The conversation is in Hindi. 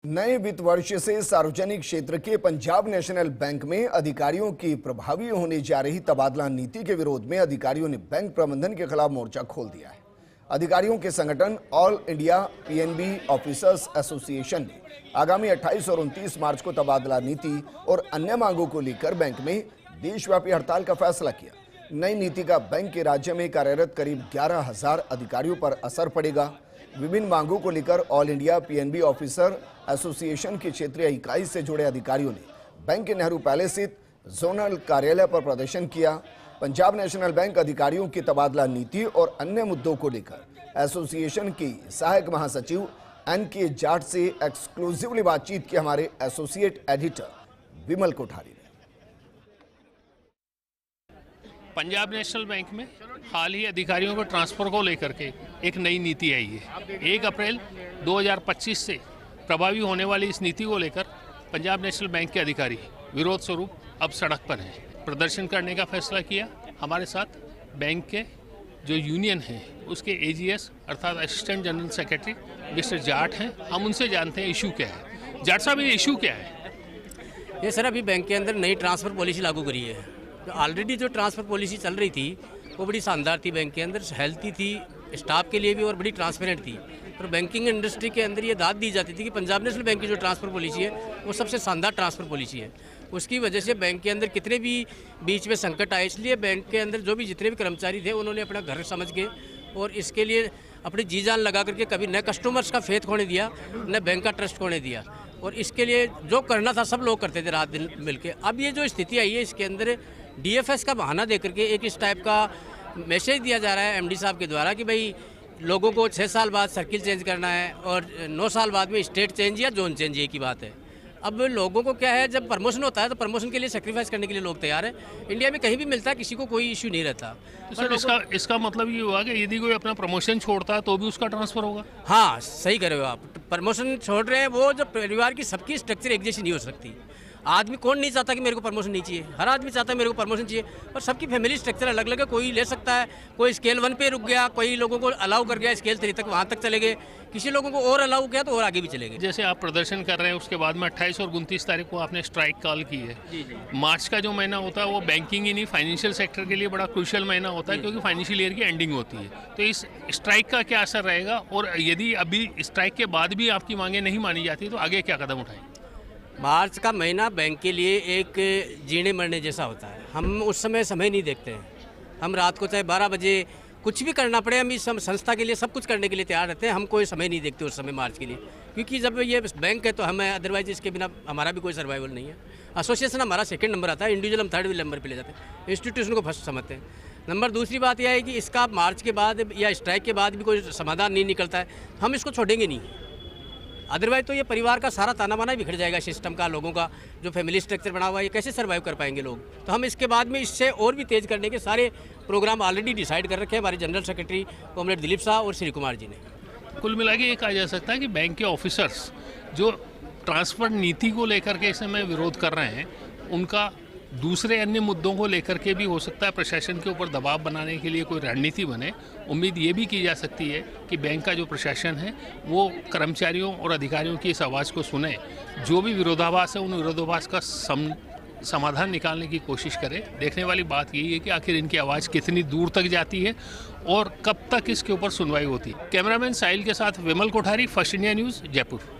नए वित्त वर्ष से सार्वजनिक क्षेत्र के पंजाब नेशनल बैंक में अधिकारियों की प्रभावी होने जा रही तबादला नीति के विरोध में अधिकारियों ने बैंक प्रबंधन के खिलाफ मोर्चा खोल दिया है। अधिकारियों के संगठन all India PNB officers association ने आगामी 28 और 29 मार्च को तबादला नीति और अन्य मांगों को लेकर बैंक में देशव्यापी हड़ताल का फैसला किया। नई नीति का बैंक के राज्य में कार्यरत करीब 11,000 अधिकारियों पर असर पड़ेगा। विभिन्न मांगों को लेकर all India PNB officer association की क्षेत्रीय इकाई से जुड़े अधिकारियों ने बैंक के नेहरू पैलेस स्थित जोनल कार्यालय पर प्रदर्शन किया। पंजाब नेशनल बैंक अधिकारियों की तबादला नीति और अन्य मुद्दों को लेकर एसोसिएशन की सहायक महासचिव एनके जाट से एक्सक्लूसिवली बातचीत की हमारे एसोसिएट एडिटर विमल कोठारी ने। पंजाब नेशनल बैंक में हाल ही अधिकारियों को ट्रांसफर को लेकर के एक नई नीति आई है। 1 अप्रैल 2025 से प्रभावी होने वाली इस नीति को लेकर पंजाब नेशनल बैंक के अधिकारी विरोध स्वरूप अब सड़क पर हैं। प्रदर्शन करने का फैसला किया। हमारे साथ बैंक के जो यूनियन है उसके एजीएस अर्थात assistant general secretary mister Jat हैं। हम उनसे जानते हैं इशू क्या है। जाट साहब, ये इशू क्या है? ये सर अभी बैंक के अंदर नई ट्रांसफ़र पॉलिसी लागू करी है। तो ऑलरेडी जो ट्रांसफ़र पॉलिसी चल रही थी वो बड़ी शानदार थी, बैंक के अंदर हेल्थी थी, स्टाफ के लिए भी और बड़ी ट्रांसपेरेंट थी। और बैंकिंग इंडस्ट्री के अंदर ये दाद दी जाती थी कि पंजाब नेशनल बैंक की जो ट्रांसफ़र पॉलिसी है वो सबसे शानदार ट्रांसफ़र पॉलिसी है। उसकी वजह से बैंक के अंदर कितने भी बीच में संकट आए, इसलिए बैंक के अंदर जो भी जितने भी कर्मचारी थे उन्होंने अपना घर समझ के और इसके लिए अपनी जी जान लगा करके कभी न कस्टमर्स का फेथ खोने दिया न बैंक का ट्रस्ट खोने दिया। और इसके लिए जो करना था सब लोग करते थे रात दिन मिलके। अब ये जो स्थिति आई है इसके अंदर डीएफएस का बहाना देकर के एक इस टाइप का मैसेज दिया जा रहा है एमडी साहब के द्वारा कि भाई लोगों को 6 साल बाद सर्किल चेंज करना है और 9 साल बाद में स्टेट चेंज या जोन चेंज, ये की बात है। अब लोगों को क्या है, जब प्रमोशन होता है तो प्रमोशन के लिए सेक्रीफाइस करने के लिए लोग तैयार है। इंडिया में कहीं भी मिलता है, किसी को कोई इश्यू नहीं रहता। तो सर इसका मतलब ये हुआ कि यदि कोई अपना प्रमोशन छोड़ता है तो भी उसका ट्रांसफर होगा? हाँ, सही कर रहे हो आप। प्रमोशन छोड़ रहे हैं, वो जो परिवार की सबकी स्ट्रक्चर एक जैसी नहीं हो सकती। आदमी कौन नहीं चाहता कि मेरे को प्रमोशन नहीं चाहिए, हर आदमी चाहता है मेरे को प्रमोशन चाहिए। और सबकी फैमिली स्ट्रक्चर अलग अलग है। कोई ले सकता है, कोई स्केल 1 पे रुक गया, कोई लोगों को अलाउ कर गया स्केल 3 तक, वहाँ तक चले गए, किसी लोगों को और अलाउ किया तो और आगे भी चले गए। जैसे आप प्रदर्शन कर रहे हैं उसके बाद में 28 और 29 तारीख को आपने स्ट्राइक कॉल की है। जी। मार्च का जो महीना होता है वो बैंकिंग ही नहीं फाइनेंशियल सेक्टर के लिए बड़ा क्रूशियल महीना होता है, क्योंकि फाइनेंशियल ईयर की एंडिंग होती है। तो इस स्ट्राइक का क्या असर रहेगा, और यदि अभी स्ट्राइक के बाद भी आपकी मांगें नहीं मानी जाती तो आगे क्या कदम उठाएंगे? मार्च का महीना बैंक के लिए एक जीने मरने जैसा होता है। हम उस समय नहीं देखते हैं। हम रात को चाहे 12 बजे कुछ भी करना पड़े, हम इस संस्था के लिए सब कुछ करने के लिए तैयार रहते हैं। हम कोई समय नहीं देखते उस समय मार्च के लिए, क्योंकि जब ये बैंक है तो हमें अदरवाइज इसके बिना हमारा भी कोई सर्वाइवल नहीं है। एसोसिएशन हमारा 2nd नंबर आता है, इंडिविजुअल हम 3rd नंबर पे ले जाते हैं, इंस्टीट्यूशन को फर्स्ट समझते हैं। नंबर दूसरी बात यह है कि इसका मार्च के बाद या स्ट्राइक के बाद भी कोई समाधान नहीं निकलता है, हम इसको छोड़ेंगे नहीं। अदरवाइज तो ये परिवार का सारा ताना बाना बिखर जाएगा, सिस्टम का, लोगों का जो फैमिली स्ट्रक्चर बना हुआ है, ये कैसे सर्वाइव कर पाएंगे लोग। तो हम इसके बाद में इससे और भी तेज़ करने के सारे प्रोग्राम ऑलरेडी डिसाइड कर रखे हैं हमारे जनरल सेक्रेटरी कॉमरेड दिलीप साहब और श्री कुमार जी ने। कुल मिला के ये कहा जा सकता है कि बैंक के ऑफिसर्स जो ट्रांसफर नीति को लेकर के इस समय विरोध कर रहे हैं, उनका दूसरे अन्य मुद्दों को लेकर के भी हो सकता है प्रशासन के ऊपर दबाव बनाने के लिए कोई रणनीति बने। उम्मीद ये भी की जा सकती है कि बैंक का जो प्रशासन है वो कर्मचारियों और अधिकारियों की इस आवाज़ को सुने, जो भी विरोधाभास है उन विरोधाभास का समाधान निकालने की कोशिश करे। देखने वाली बात यही है कि आखिर इनकी आवाज़ कितनी दूर तक जाती है और कब तक इसके ऊपर सुनवाई होती है। कैमरामैन साहिल के साथ Vimal Kothari, first India news, Jaipur.